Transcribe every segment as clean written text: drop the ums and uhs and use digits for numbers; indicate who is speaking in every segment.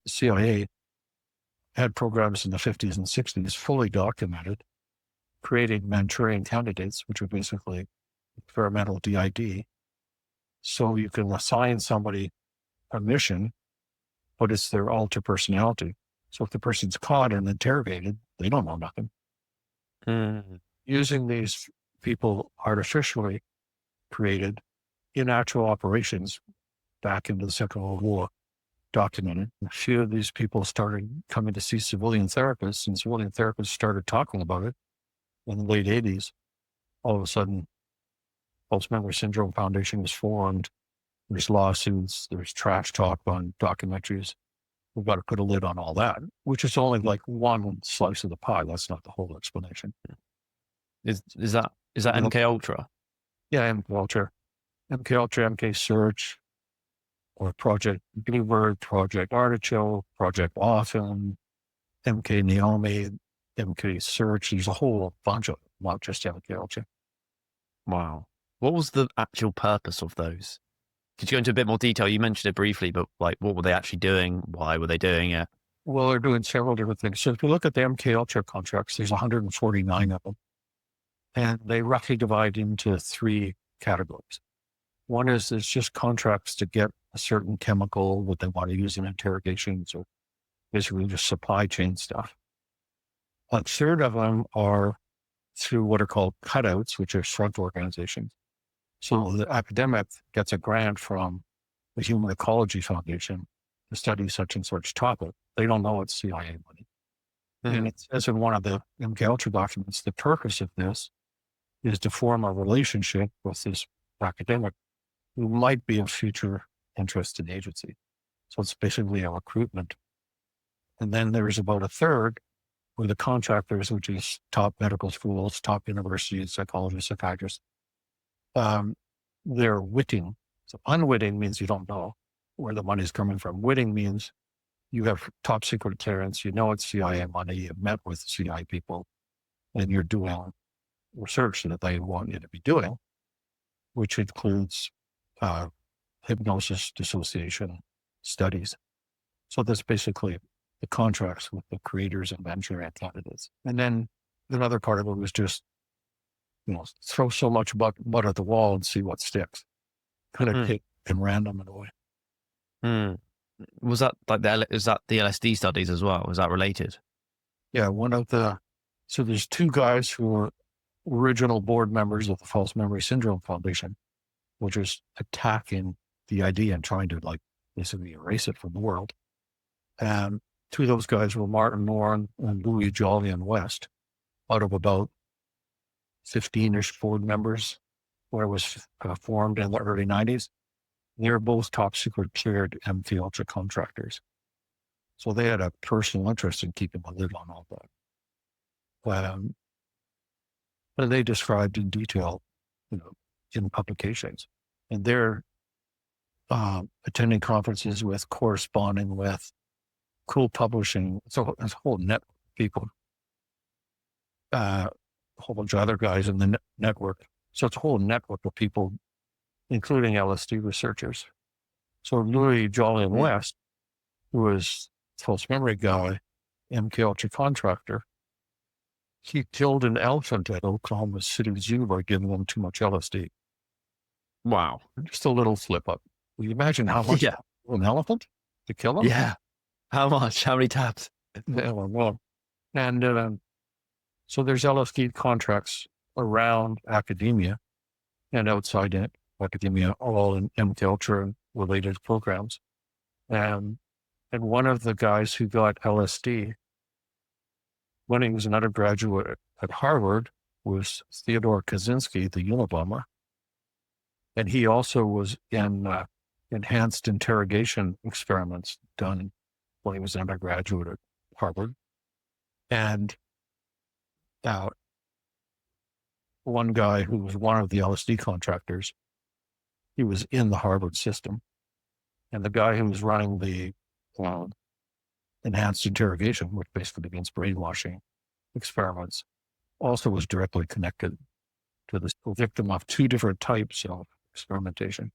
Speaker 1: the CIA had programs in the 50s and 60s fully documented, creating Manchurian candidates, which are basically experimental DID. So you can assign somebody a mission, but it's their alter personality. So if the person's caught and interrogated, they don't know nothing. Using these people artificially created in actual operations back into the Second World War, documented. A few of these people started coming to see civilian therapists, and civilian therapists started talking about it in the late 80s. All of a sudden, False Memory Syndrome Foundation was formed. There's lawsuits, there's trash talk on documentaries. We've got to put a lid on all that, which is only like one slice of the pie. That's not the whole explanation.
Speaker 2: Is that MK Ultra?
Speaker 1: Yeah, MK Ultra, MK Search, or Project Bluebird, Project Artichoke, Project Often, MK Naomi, MK Search. There's a whole bunch of them, not just MK Ultra.
Speaker 2: Wow. What was the actual purpose of those? Could you go into a bit more detail? You mentioned it briefly, but like, what were they actually doing? Why were they doing it?
Speaker 1: Well, they're doing several different things. So if you look at the MK Ultra contracts, there's 149 of them. And they roughly divide into three categories. One is it's just contracts to get a certain chemical that they want to use in interrogations, or basically just supply chain stuff. A third of them are through what are called cutouts, which are front organizations. So the academic gets a grant from the Human Ecology Foundation to study such and such topic. They don't know it's CIA money. And it says in one of the MK Ultra documents, the purpose of this is to form a relationship with this academic who might be of future interest in the agency. So it's basically a recruitment. And then there's about a third where the contractors, which is top medical schools, top universities, psychologists, psychiatrists, they're witting. So unwitting means you don't know where the money's coming from. Witting means you have top secret clearance, you know it's CIA money, you've met with CIA people, and you're doing research that they want you to be doing, which includes hypnosis, dissociation studies. So that's basically the contracts with the creators and Manchurian candidates. And then another part of it was just, throw so much mud at the wall and see what sticks. Kind of pick and random in a way.
Speaker 2: Was that like is that the LSD studies as well? Is that related?
Speaker 1: Yeah, so there's two guys who were original board members of the False Memory Syndrome Foundation, which is attacking the idea and trying to basically erase it from the world. And two of those guys were Martin Warren and Louis Jolyon West, out of about 15-ish board members where it was formed in the early 90s. They're both top secret cleared MK Ultra contractors. So they had a personal interest in keeping a lid on all that. And they described in detail, in publications. And they're attending conferences with, corresponding with, co-publishing. So there's a whole net of people, a whole bunch of other guys in the network. So it's a whole network of people, including LSD researchers. So Louis Jolyon West, who was false memory guy, MK Ultra contractor, he killed an elephant at Oklahoma City Zoo by giving them too much LSD.
Speaker 2: Wow.
Speaker 1: Just a little slip up. Will you imagine how much an elephant to kill him?
Speaker 2: Yeah. How much? How many tabs?
Speaker 1: Yeah, well, and so there's LSD contracts around academia and outside it, academia, all in MK Ultra related programs. And one of the guys who got LSD when he was an undergraduate at Harvard was Theodore Kaczynski, the Unabomber. And he also was in enhanced interrogation experiments done when he was an undergraduate at Harvard. And one guy who was one of the LSD contractors, he was in the Harvard system. And the guy who was running the enhanced interrogation, which basically means brainwashing experiments, also was directly connected to this victim of two different types of experimentation.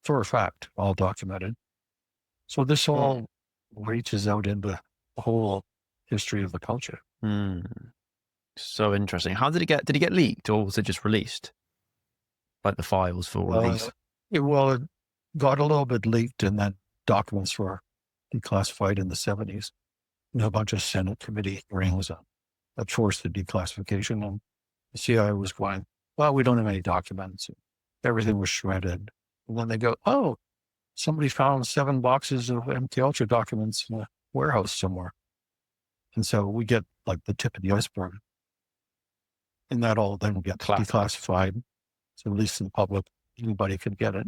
Speaker 1: For a fact, all documented. So this all reaches out into the whole history of the culture.
Speaker 2: Hmm. So interesting. How did it get leaked, or was it just released? Like the files for all of these?
Speaker 1: It got a little bit leaked, and then documents were declassified in the 70s. And a bunch of Senate committee hearings that forced the declassification. And the CIA was going, well, we don't have any documents. Everything was shredded. And then they go, oh, somebody found 7 boxes of MKUltra documents in a warehouse somewhere. And so we get like the tip of the iceberg. And that all then gets declassified. So at least in the public, anybody could get it.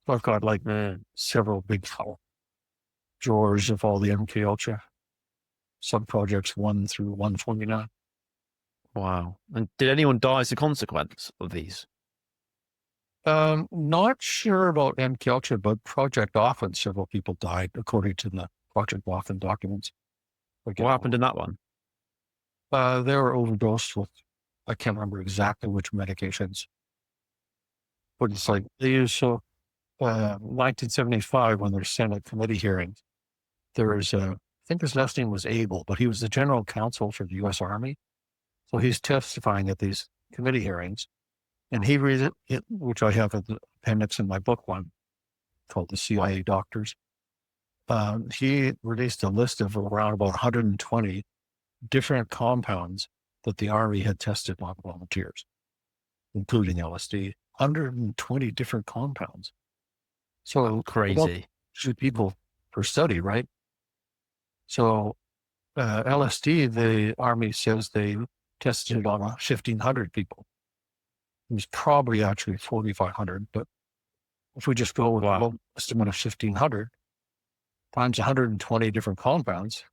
Speaker 1: So I've got like several big drawers of all the MKUltra sub-projects 1 through 149.
Speaker 2: Wow. And did anyone die as a consequence of these?
Speaker 1: Not sure about MKUltra, but Project Often, several people died according to the Project Often documents.
Speaker 2: What happened in that one?
Speaker 1: They were overdosed with, I can't remember exactly which medications, but it's like they used 1975 when there's Senate committee hearings, there was I think his last name was Abel, but he was the general counsel for the U.S. Army. So he's testifying at these committee hearings, and he reads it, which I have in the appendix in my book one called The CIA Doctors. He released a list of around about 120 different compounds that the Army had tested on volunteers, including LSD. 120 different compounds. So
Speaker 2: crazy.
Speaker 1: 2 people per study, right? So LSD, the Army says they tested it on 1,500 people. It was probably actually 4,500, but if we just go with a low estimate of 1,500 times 120 different compounds,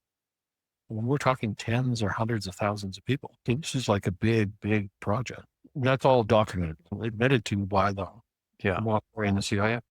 Speaker 1: when we're talking tens or hundreds of thousands of people, this is like a big, big project. That's all documented, admitted to by the Watson and the CIA.